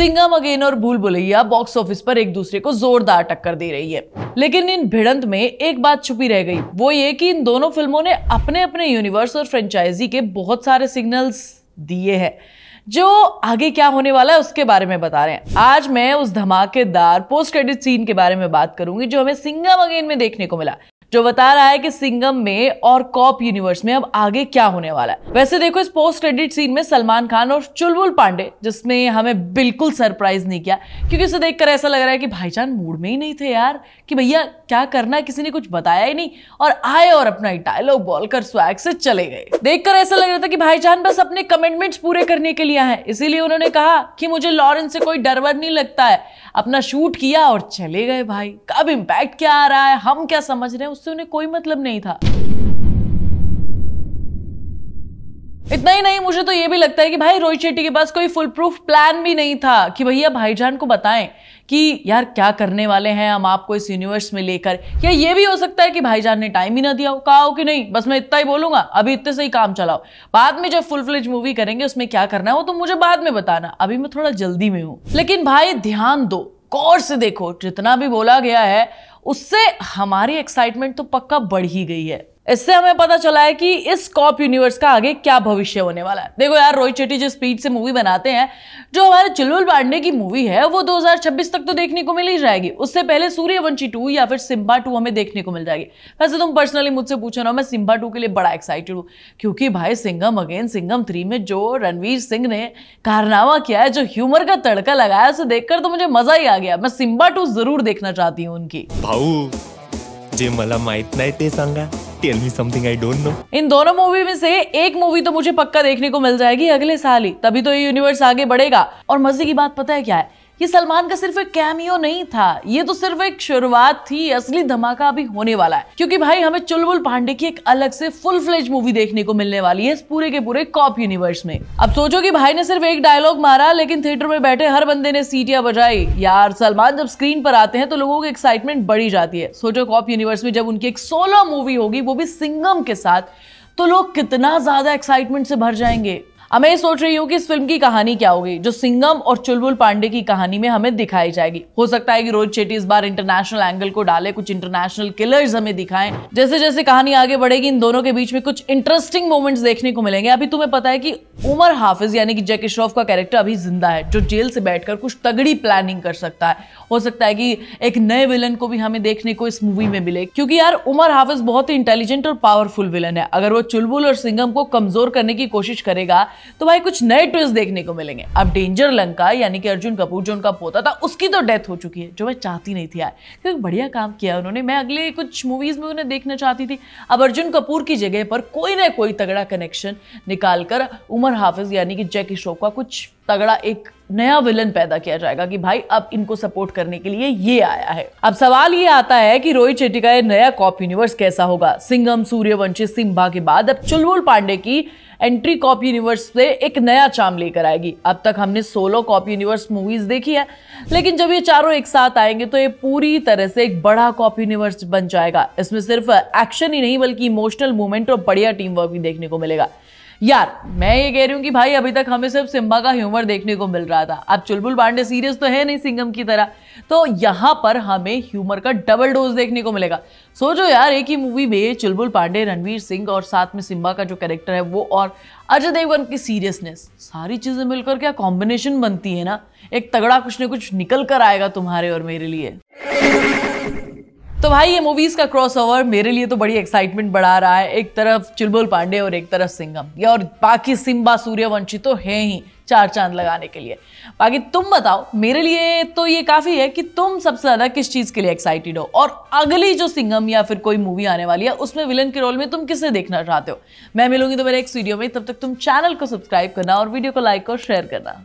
Singham again और भूल Bhulaiyaa box office पर एक दूसरे को जोरदार टक्कर दे रही है, लेकिन इन भिड़ंत में एक बात छुपी रह गई, वो ये कि इन दोनों फिल्मों ने अपने अपने यूनिवर्स और फ्रेंचाइजी के बहुत सारे सिग्नल्स दिए हैं जो आगे क्या होने वाला है उसके बारे में बता रहे हैं। आज मैं उस धमाकेदार पोस्ट क्रेडिट सीन के बारे में बात करूंगी जो हमें सिंघम अगेन में देखने को मिला, जो बता रहा है कि सिंघम में और कॉप यूनिवर्स में अब आगे क्या होने वाला है। वैसे देखो, इस पोस्ट क्रेडिट सीन में सलमान खान और चुलबुल पांडे, जिसमें हमें बिल्कुल सरप्राइज नहीं किया, क्योंकि उसे देखकर ऐसा लग रहा है कि भाईजान मूड में ही नहीं थे यार, कि भैया क्या करना है, किसी ने कुछ बताया ही नहीं, और आए और अपना डायलॉग बोलकर स्वैग से चले गए। देखकर ऐसा लग रहा था कि भाईजान बस अपने कमिटमेंट्स पूरे करने के लिए हैं, इसीलिए उन्होंने कहा कि मुझे लॉरेंस से कोई डर वर नहीं लगता है, अपना शूट किया और चले गए। भाई कब इम्पैक्ट क्या आ रहा है, हम क्या समझ रहे हैं, उससे उन्हें कोई मतलब नहीं था। इतना ही नहीं, मुझे तो ये भी लगता है कि भाई रोहित शेट्टी के पास कोई फुल प्रूफ प्लान भी नहीं था कि भैया भाईजान को बताएं कि यार क्या करने वाले हैं हम आपको इस यूनिवर्स में लेकर। या ये भी हो सकता है कि भाईजान ने टाइम ही ना दिया हो, कहा हो कि नहीं बस मैं इतना ही बोलूंगा, अभी इतने से ही काम चलाओ, बाद में जब फुल फ्लेज मूवी करेंगे उसमें क्या करना है वो तो मुझे बाद में बताना, अभी मैं थोड़ा जल्दी में हूं। लेकिन भाई ध्यान दो, गौर से देखो, जितना भी बोला गया है उससे हमारी एक्साइटमेंट तो पक्का बढ़ ही गई है। इससे हमें पता चला है कि इस कॉप यूनिवर्स का आगे क्या भविष्य होने वाला है। देखो यार, रोहित शेट्टी जिस स्पीड से मूवी बनाते हैं, जो हमारे चुलबुल पांडे की मूवी है वो 2026 तक तो देखने को मिल ही जाएगी, उससे पहले सूर्यवंशी 2 या फिर सिम्बा 2 हमें देखने को मिल जाएगी। वैसे तुम पर्सनली मुझसे पूछो ना, मैं सिम्बा 2 के लिए बड़ा एक्साइटेड हूँ, क्योंकि भाई सिंघम अगेन सिंघम 3 में जो रणवीर सिंह ने कारनामा किया है, जो ह्यूमर का तड़का लगाया, उसे देखकर तो मुझे मजा ही आ गया। मैं सिम्बा 2 जरूर देखना चाहती हूँ उनकी। भाऊ जे मला माहित नाही ते सांगा, tell me something I don't know. इन दोनों मूवी में से एक मूवी तो मुझे पक्का देखने को मिल जाएगी अगले साल ही, तभी तो ये यूनिवर्स आगे बढ़ेगा। और मजे की बात पता है क्या है, ये सलमान का सिर्फ एक कैमियो नहीं था, ये तो सिर्फ एक शुरुआत थी, असली धमाका अभी होने वाला है, क्योंकि भाई हमें चुलबुल पांडे की एक अलग से फुल फ्लेज मूवी देखने को मिलने वाली है इस पूरे के पूरे कॉप यूनिवर्स में। अब सोचो कि भाई ने सिर्फ एक डायलॉग मारा, लेकिन थिएटर में बैठे हर बंदे ने सीटियां बजाई। यार सलमान जब स्क्रीन पर आते हैं तो लोगों की एक्साइटमेंट बढ़ी जाती है। सोचो कॉप यूनिवर्स में जब उनकी एक सोलो मूवी होगी, वो भी सिंघम के साथ, तो लोग कितना ज्यादा एक्साइटमेंट से भर जाएंगे। अब मैं सोच रही हूँ कि इस फिल्म की कहानी क्या होगी जो सिंघम और चुलबुल पांडे की कहानी में हमें दिखाई जाएगी। हो सकता है कि रोहित शेट्टी इस बार इंटरनेशनल एंगल को डाले, कुछ इंटरनेशनल किलर्स हमें दिखाएं। जैसे जैसे कहानी आगे बढ़ेगी, इन दोनों के बीच में कुछ इंटरेस्टिंग मोमेंट्स देखने को मिलेंगे। अभी तुम्हें पता है कि उमर हाफिज यानी कि जैकी श्रॉफ का कैरेक्टर अभी जिंदा है, जो जेल से बैठकर कुछ तगड़ी प्लानिंग कर सकता है। हो सकता है कि एक नए विलन को भी हमें देखने को इस मूवी में मिले, क्योंकि यार उमर हाफिज बहुत ही इंटेलिजेंट और पावरफुल विलन है। अगर वो चुलबुल और सिंघम को कमजोर करने की कोशिश करेगा तो भाई कुछ नए ट्विस्ट देखने को मिलेंगे। अब डेंजर लंका यानी कि अर्जुन कपूर जो उनका पोता था, उसकी तो डेथ हो चुकी है, जो मैं चाहती नहीं थी यार, क्योंकि बढ़िया काम किया उन्होंने, मैं अगले कुछ मूवीज में उन्हें देखना चाहती थी। अब अर्जुन कपूर की जगह पर कोई ना कोई तगड़ा कनेक्शन निकालकर उमर हाफिज यानी कि जैकी श्रॉफ का कुछ तगड़ा एक नया विलन पैदा किया जाएगा कि भाई अब इनको सपोर्ट करने के लिए ये आया है। अब सवाल ये आता है कि रोहित शेट्टी का ये नया कॉप यूनिवर्स कैसा होगा। सिंघम, सूर्यवंशी, सिम्बा के बाद अब चुलबुल पांडे की एंट्री कॉप यूनिवर्स से एक नया चार्म लेकर आएगी। अब तक हमने सोलो कॉप यूनिवर्स मूवीज देखी है, लेकिन जब ये चारों एक साथ आएंगे तो ये पूरी तरह से एक बड़ा कॉप यूनिवर्स बन जाएगा। इसमें सिर्फ एक्शन ही नहीं बल्कि इमोशनल मूवमेंट और बढ़िया टीम वर्क भी देखने को मिलेगा। यार मैं ये कह रही हूँ कि भाई अभी तक हमें सिर्फ सिम्बा का ह्यूमर देखने को मिल रहा था, अब चुलबुल पांडे सीरियस तो है नहीं सिंघम की तरह, तो यहाँ पर हमें ह्यूमर का डबल डोज देखने को मिलेगा। सोचो यार, एक ही मूवी में चुलबुल पांडे, रणवीर सिंह और साथ में सिम्बा का जो कैरेक्टर है वो, और अजय देवगन की सीरियसनेस, सारी चीजें मिलकर क्या कॉम्बिनेशन बनती है ना, एक तगड़ा कुछ न कुछ निकल कर आएगा तुम्हारे और मेरे लिए। तो भाई ये मूवीज का क्रॉसओवर मेरे लिए तो बड़ी एक्साइटमेंट बढ़ा रहा है। एक तरफ चुलबुल पांडे और एक तरफ सिंघम, या और बाकी सिम्बा, सूर्यवंशी तो है ही चार चांद लगाने के लिए। बाकी तुम बताओ, मेरे लिए तो ये काफी है कि तुम सबसे ज्यादा किस चीज के लिए एक्साइटेड हो, और अगली जो सिंघम या फिर कोई मूवी आने वाली है उसमें विलन के रोल में तुम किसे देखना चाहते हो। मैं मिलूंगी तो मेरे नेक्स्ट वीडियो में, तब तक तुम चैनल को सब्सक्राइब करना और वीडियो को लाइक और शेयर करना।